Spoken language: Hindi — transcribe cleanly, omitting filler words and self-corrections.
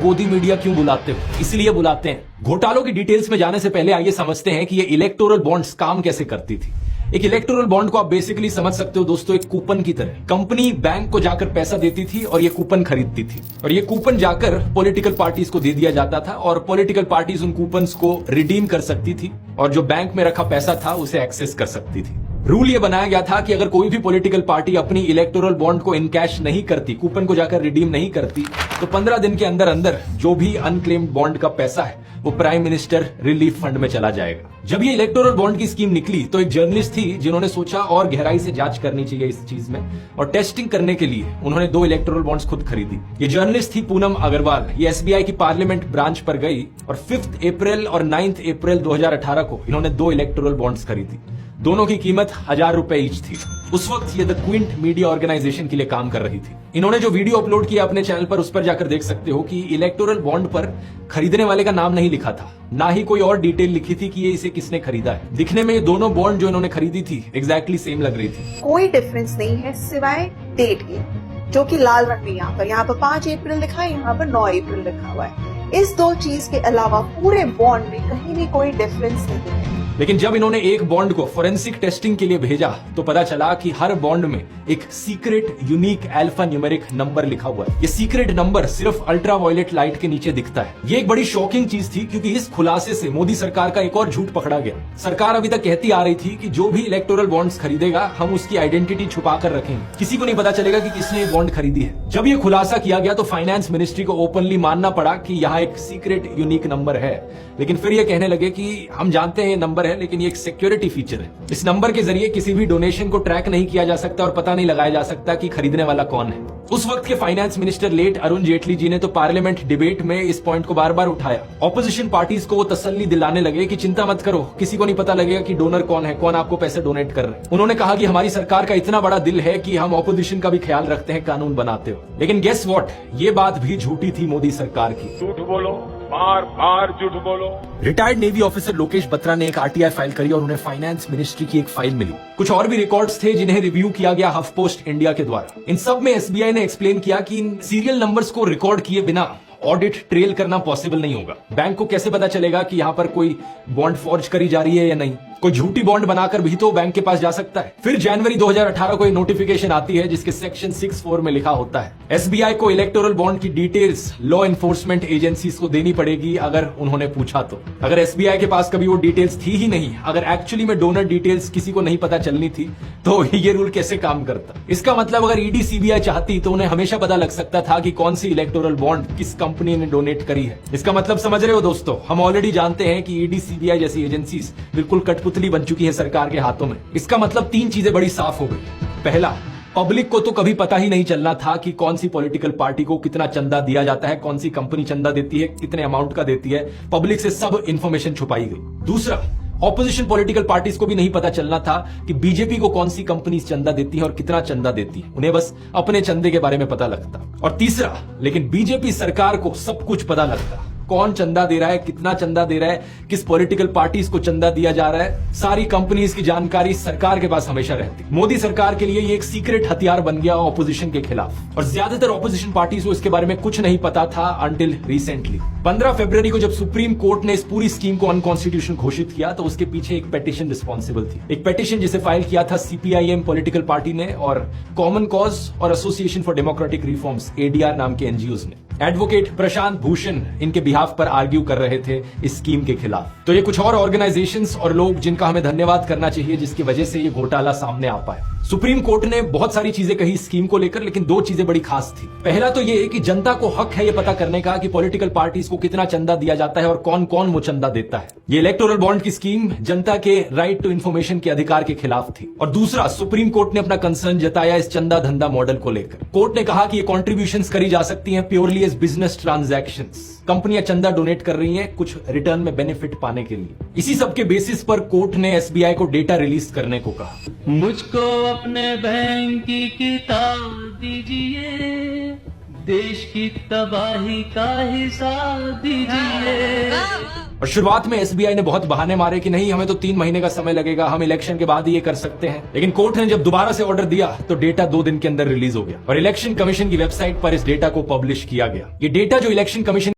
गोदी मीडिया क्यों बुलाते हो? इसलिए बुलाते हैं। घोटालों की डिटेल्स में जाने से पहले आइए समझते हैं कि ये इलेक्टोरल बॉन्ड्स काम कैसे करती थी। एक इलेक्टोरल बॉन्ड को आप बेसिकली समझ सकते हो दोस्तों, एक कूपन की तरह। कंपनी बैंक को जाकर पैसा देती थी और ये कूपन खरीदती थी, और ये कूपन जाकर पॉलिटिकल पार्टीज को दे दिया जाता था, और पॉलिटिकल पार्टीज उन कूपन्स को रिडीम कर सकती थी और जो बैंक में रखा पैसा था उसे एक्सेस कर सकती थी। रूल ये बनाया गया था कि अगर कोई भी पॉलिटिकल पार्टी अपनी इलेक्टोरल बॉन्ड को इन कैश नहीं करती, कूपन को जाकर रिडीम नहीं करती, तो 15 दिन के अंदर अंदर जो भी अनक्लेम्ड बॉन्ड का पैसा है वो प्राइम मिनिस्टर रिलीफ फंड में चला जाएगा। जब ये इलेक्टोरल बॉन्ड की स्कीम निकली तो एक जर्नलिस्ट थी जिन्होंने सोचा और गहराई से जांच करनी चाहिए इस चीज में, और टेस्टिंग करने के लिए उन्होंने 2 इलेक्टोरल बॉन्ड्स खुद खरीदी। ये जर्नलिस्ट थी पूनम अग्रवाल। ये एसबीआई की पार्लियामेंट ब्रांच पर गई और 5 अप्रैल और 9 अप्रैल 2018 को इन्होंने 2 इलेक्टोरल बॉन्ड्स खरीदी। दोनों की कीमत 1000 रुपए ईच थी। उस वक्त ये द क्विंट मीडिया ऑर्गेनाइजेशन के लिए काम कर रही थी। इन्होंने जो वीडियो अपलोड किया अपने चैनल पर, उस पर जाकर देख सकते हो कि इलेक्टोरल बॉन्ड पर खरीदने वाले का नाम नहीं लिखा था, ना ही कोई और डिटेल लिखी थी कि ये इसे किसने खरीदा है। दिखने में ये दोनों बॉन्ड जो इन्होंने खरीदी थी एग्जैक्टली सेम लग रही थी। कोई डिफरेंस नहीं है सिवाय डेट के, जो कि लाल रंग में यहाँ पर 5 अप्रैल लिखा है, यहाँ पर 9 अप्रैल लिखा हुआ है। इस 2 चीज के अलावा पूरे बॉन्ड में कहीं भी कोई डिफरेंस नहीं है। लेकिन जब इन्होंने एक बॉन्ड को फोरेंसिक टेस्टिंग के लिए भेजा तो पता चला कि हर बॉन्ड में एक secret unique alpha numeric number लिखा हुआ है। ये सीक्रेट नंबर सिर्फ अल्ट्रावायलेट लाइट के नीचे दिखता है। ये एक बड़ी शॉकिंग चीज थी, क्योंकि इस खुलासे से मोदी सरकार का एक और झूठ पकड़ा गया। सरकार अभी तक कहती आ रही थी कि जो भी इलेक्टोरल बॉन्ड्स खरीदेगा हम उसकी आइडेंटिटी छुपा कर रखेंगे, किसी को नहीं पता चलेगा कि किसने ये बॉन्ड खरीदी है। जब ये खुलासा किया गया तो फाइनेंस मिनिस्ट्री को ओपनली मानना पड़ा कि यहाँ एक सीक्रेट यूनिक नंबर है, लेकिन फिर ये कहने लगे कि हम जानते हैं ये नंबर है, लेकिन ये एक सिक्योरिटी फीचर है। इस नंबर के जरिए किसी भी डोनेशन को ट्रैक नहीं किया जा सकता और पता नहीं लगाया जा सकता कि खरीदने वाला कौन है। उस वक्त के finance minister late Arun Jaitley ji ने तो पार्लियामेंट डिबेट में इस पॉइंट को बार बार उठाया। ऑपोजिशन पार्टीज को वो तसल्ली दिलाने लगे कि चिंता मत करो, किसी को नहीं पता लगेगा कि डोनर कौन है, कौन आपको पैसे डोनेट कर रहे हैं। उन्होंने कहा कि हमारी सरकार का इतना बड़ा दिल है कि हम ऑपोजिशन का भी ख्याल रखते हैं कानून बनाते हो। लेकिन गेस व्हाट, ये बात भी झूठी थी मोदी सरकार की। झूठ बोलो, बार बार झूठ बोलो। Retired navy officer Lokesh Batra ने एक आरटीआई फाइल करी और उन्हें फाइनेंस मिनिस्ट्री की एक फाइल मिली। कुछ और भी रिकॉर्ड्स थे जिन्हें रिव्यू किया गया हफ पोस्ट इंडिया के द्वारा। इन सब में एसबीआई ने एक्सप्लेन किया कि इन सीरियल नंबर्स को रिकॉर्ड किए बिना ऑडिट ट्रेल करना पॉसिबल नहीं होगा। बैंक को कैसे पता चलेगा कि यहाँ पर कोई बॉन्ड फॉर्ज करी जा रही है या नहीं? कोई झूठी बॉन्ड बनाकर भी तो बैंक के पास जा सकता है। फिर जनवरी 2018 को एक नोटिफिकेशन आती है जिसके सेक्शन 6(4) में लिखा होता है एसबीआई को इलेक्टोरल बॉन्ड की डिटेल्स लॉ एनफोर्समेंट एजेंसीज को देनी पड़ेगी अगर उन्होंने पूछा तो। अगर एसबीआई के पास कभी वो डिटेल्स थी ही नहीं, अगर एक्चुअली में डोनर डिटेल्स किसी को नहीं पता चलनी थी, तो ये रूल कैसे काम करता? इसका मतलब अगर ईडी सीबीआई चाहती तो उन्हें हमेशा पता लग सकता था कि कौन सी इलेक्टोरल बॉन्ड किस कंपनी ने डोनेट करी है। इसका मतलब समझ रहे हो दोस्तों, हम ऑलरेडी जानते हैं कि ईडी सीबीआई जैसी एजेंसीज बिल्कुल कठपुतली बन चुकी है सरकार के हाथों में। इसका मतलब 3 चीजें बड़ी साफ हो गई। पहला, पब्लिक को तो कभी पता ही नहीं चलना था कि कौन सी पॉलिटिकल पार्टी को कितना चंदा दिया जाता है, कौन सी कंपनी चंदा देती है, कितने अमाउंट का देती है। पब्लिक से सब इंफॉर्मेशन छुपाई गई। दूसरा, ऑपोजिशन पॉलिटिकल पार्टीज को भी नहीं पता चलना था कि बीजेपी को कौन सी कंपनी चंदा देती है और कितना चंदा देती है। उन्हें बस अपने चंदे के बारे में पता लगता। और तीसरा, लेकिन बीजेपी सरकार को सब कुछ पता लगता, कौन चंदा दे रहा है, कितना चंदा दे रहा है, किस पॉलिटिकल पार्टीज को चंदा दिया जा रहा है। सारी कंपनीज की जानकारी सरकार के पास हमेशा रहती। मोदी सरकार के लिए ये एक सीक्रेट हथियार बन गया ऑपोजिशन के खिलाफ, और ज्यादातर ऑपोजिशन पार्टीज को इसके बारे में कुछ नहीं पता था अंटिल रिसेंटली। 15 फरवरी को जब सुप्रीम कोर्ट ने इस पूरी स्कीम को अनकॉन्स्टिट्यूशनल घोषित किया तो उसके पीछे एक पेटिशन रिस्पॉन्सिबल थी। एक पेटिशन जिसे फाइल किया था सीपीआईएम पॉलिटिकल पार्टी ने और कॉमन कॉज और association for democratic reforms ADR नाम के एनजीओज ने। एडवोकेट प्रशांत भूषण इनके बिहाफ पर आर्ग्यू कर रहे थे इस स्कीम के खिलाफ। तो ये कुछ और ऑर्गेनाइजेशंस और लोग जिनका हमें धन्यवाद करना चाहिए, जिसकी वजह से ये घोटाला सामने आ पाया। सुप्रीम कोर्ट ने बहुत सारी चीजें कही स्कीम को लेकर, लेकिन 2 चीजें बड़ी खास थी। पहला तो ये कि जनता को हक है ये पता करने का कि पॉलिटिकल पार्टीज को कितना चंदा दिया जाता है और कौन कौन वो चंदा देता है। ये इलेक्टोरल बॉन्ड की स्कीम जनता के राइट टू इन्फॉर्मेशन के अधिकार के खिलाफ थी। और दूसरा, सुप्रीम कोर्ट ने अपना कंसर्न जताया इस चंदा धंधा मॉडल को लेकर। कोर्ट ने कहा कि ये कॉन्ट्रीब्यूशंस करी जा सकती हैं प्योरली एज बिजनेस ट्रांजैक्शंस। कंपनियां चंदा डोनेट कर रही हैं कुछ रिटर्न में बेनिफिट पाने के लिए। इसी सब के बेसिस पर कोर्ट ने एसबीआई को डेटा रिलीज करने को कहा। मुझको अपने बैंक की किताब दीजिए, देश की तबाही का हिसाब दीजिए। और शुरुआत में एसबीआई ने बहुत बहाने मारे कि नहीं, हमें तो 3 महीने का समय लगेगा, हम इलेक्शन के बाद ही ये कर सकते हैं। लेकिन कोर्ट ने जब दोबारा से ऑर्डर दिया तो डेटा 2 दिन के अंदर रिलीज हो गया और इलेक्शन कमीशन की वेबसाइट पर इस डेटा को पब्लिश किया गया। ये डेटा जो इलेक्शन कमीशन